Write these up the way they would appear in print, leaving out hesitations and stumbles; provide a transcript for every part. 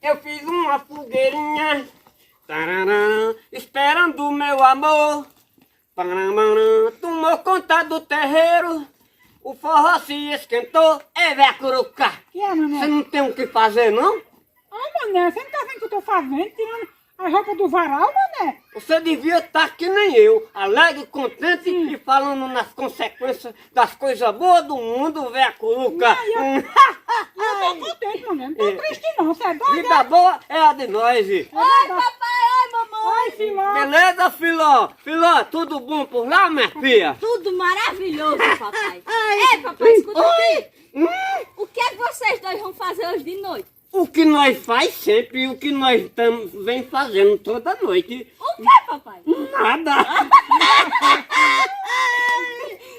Eu fiz uma fogueirinha, tararã, esperando o meu amor. Paramarã, tomou conta do terreiro, o forró se esquentou. Ei, véia curucá, Que é, mané? você não tem o que fazer, não? Ai, mané, você não tá vendo o que eu tô fazendo? Tirando a roupa do varal, mané? Você devia estar que nem eu, alegre, contente e falando nas consequências das coisas boas do mundo, véia curuca. Eu tô contente, mané. Não tô triste não, você é doido? Vida boa é a de nós. Oi, papai, oi, mamãe. Oi, filó. Beleza, filó? Filó, tudo bom por lá, minha filha? Tudo maravilhoso, papai. Ei, papai, escuta aqui. O que é que vocês dois vão fazer hoje de noite? O que nós faz sempre e o que nós vem fazendo toda noite. O que, papai? Nada.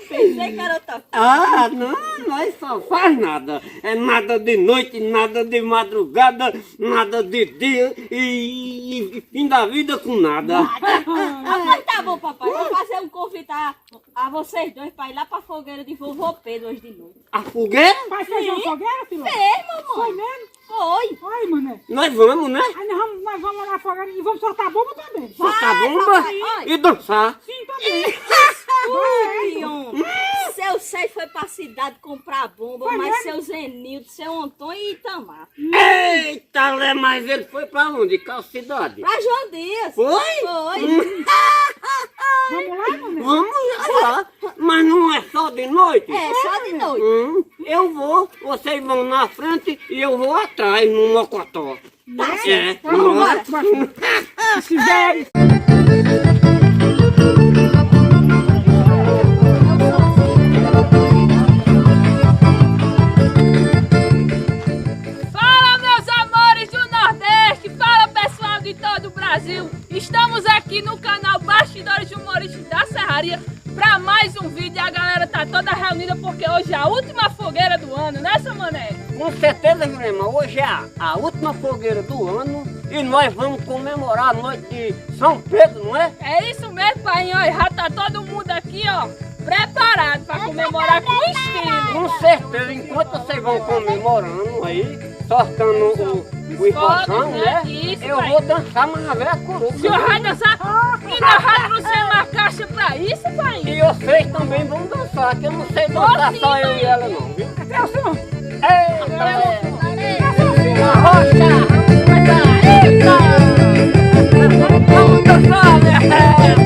Pensei que era outra coisa. Ah, não, nós só faz nada. É nada de noite, nada de madrugada, nada de dia e fim da vida com nada. Mas tá bom, papai. Vou fazer um convite a vocês dois pra ir lá pra fogueira de vovô Pedro hoje de noite. A fogueira? Vai fazer uma fogueira, filó? Fez, Foi mamãe. mesmo? Foi. Ai, mané. Nós vamos, né? Aí nós vamos lá na fogueira e vamos soltar a bomba também. Soltar Vai, bomba papai, vai. e dançar. Sim, também. Ui, homem. Seu Sei foi pra cidade comprar bomba, Foi mas mesmo? seu Zenildo, seu Antônio e Itamar. Eita, Lé, mas ele foi pra onde? Qual cidade? Pra João Dias. Foi? Foi. Vamos lá, mané? Vamos lá, mas não é só de noite? É, só de noite. Eu vou, vocês vão na frente e eu vou atrás no mocotó. É, Vamos lá. bora. Esse velho. Fala, meus amores do Nordeste! Fala, pessoal de todo o Brasil! Estamos aqui no canal Bastidores de Humoristas da Serraria para mais um vídeo. E a galera tá toda reunida porque hoje é a última fogueira do ano, né, seu mané? Com certeza, meu irmão, hoje é a última fogueira do ano e nós vamos comemorar a noite de São Pedro, não é? É isso mesmo, pai. Ó, já tá todo mundo aqui, ó, preparado para comemorar com estilo. Com certeza, enquanto vocês vão comemorando aí, soltando o hipofão, né? né? Isso, eu pai. vou dançar uma velha coruja. O senhor vai dançar? E na rádio não tem uma caixa pra isso, pai? E vocês também vão dançar, que eu não sei dançar sim, só eu pai. e ela não, viu? Até o senhor. Eita, na rocha, eita! Vamos dançar,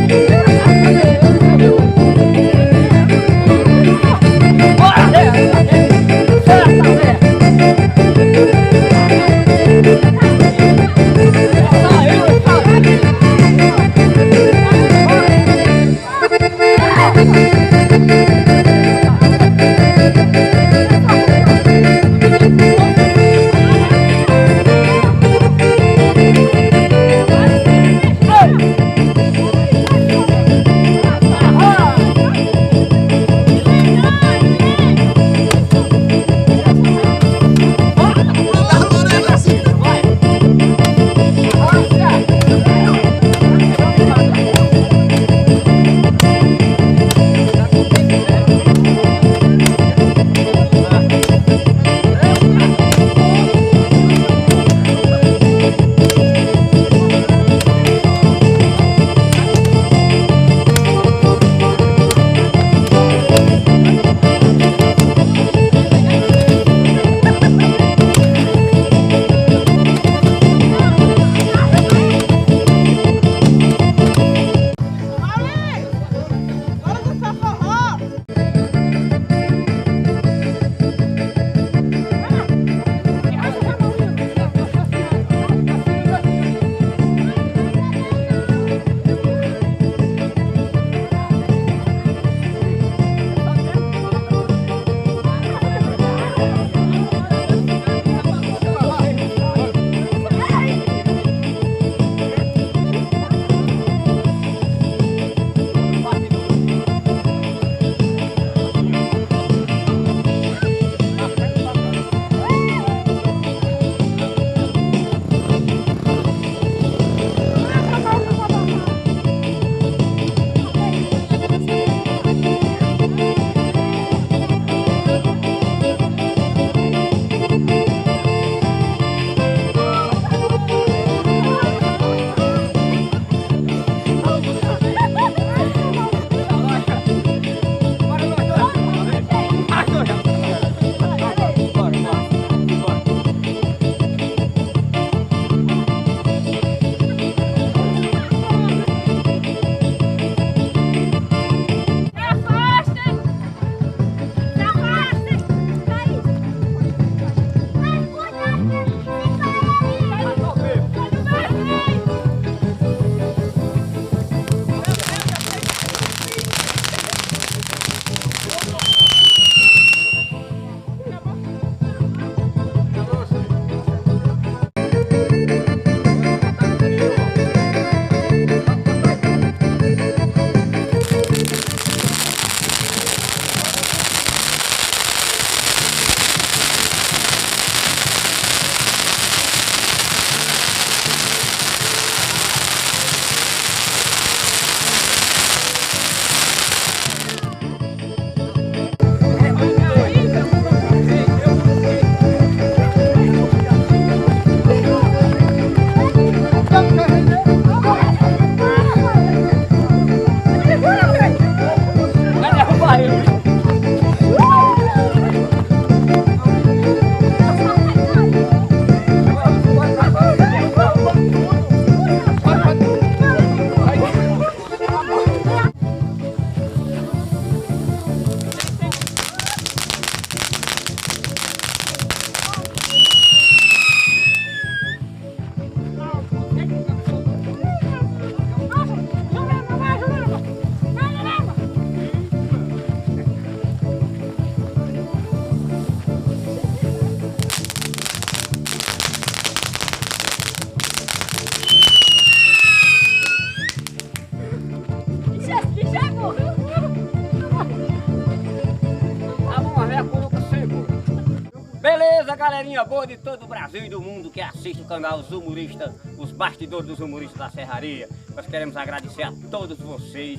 galerinha boa de todo o Brasil e do mundo que assiste o canal Os Humoristas, os bastidores dos humoristas da Serraria. Nós queremos agradecer a todos vocês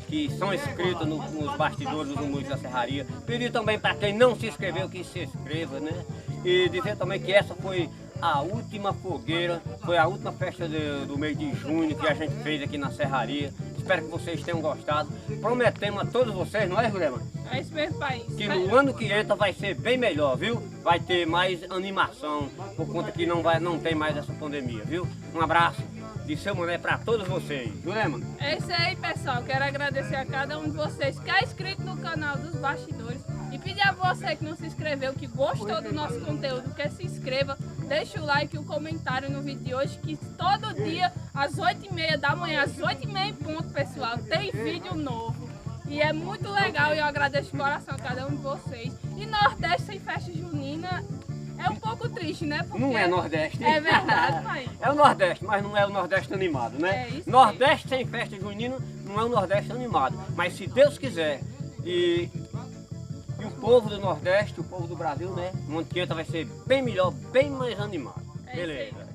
que são inscritos nos bastidores dos humoristas da Serraria. Pedir também para quem não se inscreveu que se inscreva, né? E dizer também que essa foi a última fogueira, foi a última festa do mês de junho que a gente fez aqui na Serraria. Espero que vocês tenham gostado. Prometemos a todos vocês, não é, Jurema? É isso mesmo, país. Que no ano que entra vai ser bem melhor, viu? Vai ter mais animação, por conta que não tem mais essa pandemia, viu? Um abraço de seu Mané para todos vocês. Jurema? É isso aí, pessoal. Quero agradecer a cada um de vocês que é inscrito no canal dos bastidores. E pedir a você que não se inscreveu, que gostou do nosso conteúdo, que se inscreva, deixa o like e o comentário no vídeo de hoje, que todo dia, às 8h30 da manhã, às 8h30 em ponto, pessoal, tem vídeo novo. E é muito legal e eu agradeço de coração a cada um de vocês. E Nordeste sem festa junina é um pouco triste, né? Porque Não é Nordeste. É verdade, pai. É o Nordeste, mas não é o Nordeste animado, né? É isso Nordeste sem festa junina não é o Nordeste animado. Mas se Deus quiser e o povo do Nordeste, o povo do Brasil, né? No ano que entra vai ser bem melhor, bem mais animado. É isso aí. Beleza.